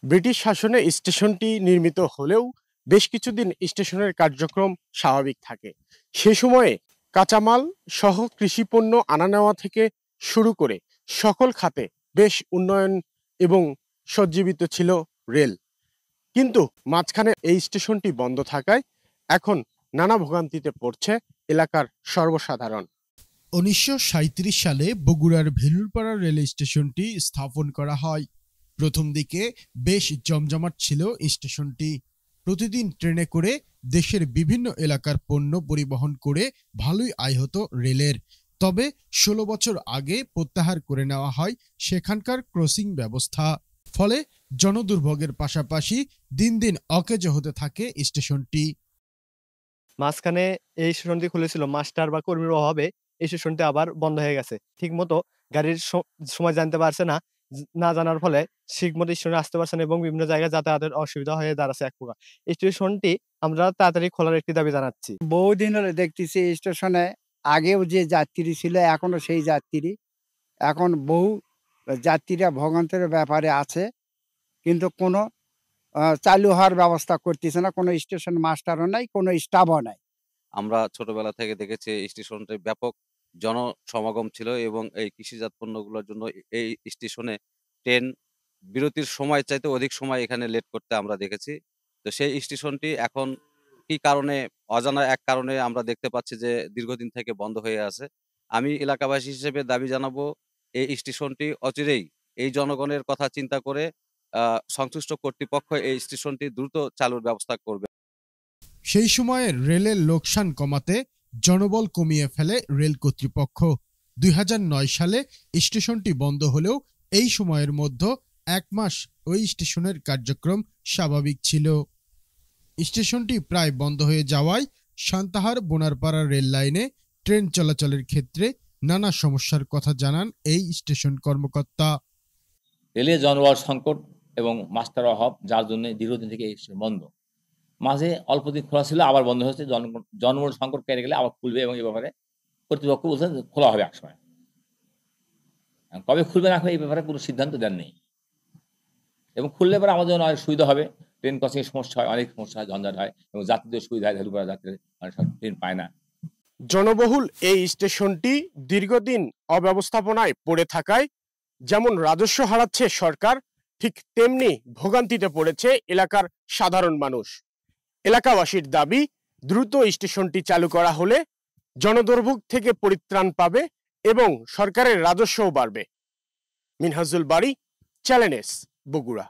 British শাসনে স্টেশনটি নির্মিত হলেও বেশ কিছুদিন স্টেশনের কার্যক্রম স্বাভাবিক থাকে। সে সময়ে কাঁচামাল সহ কৃষিপণ্য আনা নেওয়া থেকে শুরু করে সকল খাতে বেশ উন্নয়ন এবং সজ্জীবিত ছিল রেল। কিন্তু মাঝখানে এই স্টেশনটি বন্ধ থাকায় এখন নানা ভোগান্তিতে পড়ছে এলাকার সর্বসাধারণ। ১৯৩৭ সালে বগুড়ার ভেলুরপাড়া রেল স্টেশনটি স্থাপন করা হয়। প্রথম দিকে বেশ জমজমাট ছিল স্টেশনটি। প্রতিদিন ট্রেনে করে দেশের বিভিন্ন এলাকার পণ্য পরিবহন করে ভালোই আয় হতো রেলের। তবে ১৬ বছর আগে প্রত্যাহার করে নেওয়া হয় সেখানকার ক্রসিং ব্যবস্থা। ফলে জনদুর্ভোগের পাশাপাশি দিন দিন অকেজো হতে থাকে স্টেশনটি। মাঝখানে এই স্টেশনটি খুলেছিল মাস্টার বা কর্মীর অভাবে এই স্টেশনটি আবার বন্ধ হয়ে গেছে। ঠিকমতো গাড়ির সময় জানতে পারছে না। না জানার ফলে ঠিকমতো স্টেশনে আসতে পারছে না এবং বিভিন্ন জায়গায় যাতায়াতের অসুবিধা হয়ে দাঁড়াচ্ছে এক প্রকার। স্টেশনটি আমরা তাড়াতাড়ি খোলার একটি দাবি জানাচ্ছি। বহুদিন হলে দেখতেছি স্টেশনে আগেও যে যাত্রী ছিল এখনো সেই যাত্রী। এখন বহু যাত্রীরা ভোগান্তির ব্যাপারে আছে। কিন্তু কোনো চালু হওয়ার ব্যবস্থা করতেছে না। কোনো স্টেশন মাস্টারও নাই, কোনো স্টাফও নাই। আমরা ছোটবেলা থেকে দেখেছি স্টেশনটায় ব্যাপক জনসমাগম ছিল এবং এই কৃষিজাত পণ্যগুলোর জন্য এই স্টেশনে ট্রেন বিরতির সময় চাইতে অধিক সময় এখানে লেট করতে আমরা দেখেছি। তো সেই স্টেশনটি এখন কি কারণে অজানা এক কারণে আমরা দেখতে পাচ্ছি যে দীর্ঘদিন থেকে বন্ধ হয়ে আছে। আমি এলাকাবাসী হিসেবে দাবি জানাবো এই স্টেশনটি অচিরেই এই জনগণের কথা চিন্তা করে সংশ্লিষ্ট কর্তৃপক্ষ এই স্টেশনটি দ্রুত চালুর ব্যবস্থা করবে। সেই সময়ে রেলের লোকসান কমাতে জনবল কমিয়ে ফেলে রেল কর্তৃপক্ষ। ২০০৯ সালে স্টেশনটি বন্ধ হলেও এই সময়ের মধ্যে ১ মাস ওই স্টেশনের কার্যক্রম স্বাভাবিক ছিল। স্টেশনটি প্রায় বন্ধ হয়ে যাওয়ায় সান্তাহার বোনারপাড়া রেল লাইনে ট্রেন চলাচলের ক্ষেত্রে নানা সমস্যার কথা জানান এই স্টেশন কর্মকর্তা। রেলের জনবল সংকট এবং মাস্টার অভাব, যার জন্য দীর্ঘদিন থেকে এই স্টেশন বন্ধ। মাঝে অল্প দিন খোলা ছিল, আবার বন্ধ হয়েছে। জনবল সংকট কেটে গেলে আবার খুলবে এবং এই ব্যাপারে কর্তৃপক্ষ বলছেন খোলা হবে একসময়। কবে খুলবে না এই ব্যাপারে কোনো সিদ্ধান্ত দেননি এবং খুললে পরে আমাদের জন্য অনেক সুবিধা হবে। ট্রেন ক্রসিংয়ের সমস্যা হয়, অনেক সমস্যা হয়, ঝঞ্ঝাট হয় এবং যাত্রীদের সুবিধা হয়। ভেলুপাড়া যাত্রীদের অনেক সময় ট্রেন পায় না। জনবহুল এই স্টেশনটি দীর্ঘদিন অব্যবস্থাপনায় পড়ে থাকায় যেমন রাজস্ব হারাচ্ছে সরকার, ঠিক তেমনি ভোগান্তিতে পড়েছে এলাকার সাধারণ মানুষ। এলাকাবাসীর দাবি, দ্রুত স্টেশনটি চালু করা হলে জনদুর্ভোগ থেকে পরিত্রাণ পাবে এবং সরকারের রাজস্বও বাড়বে। মিনহাজুল বারী, চ্যানেল এস, বগুড়া।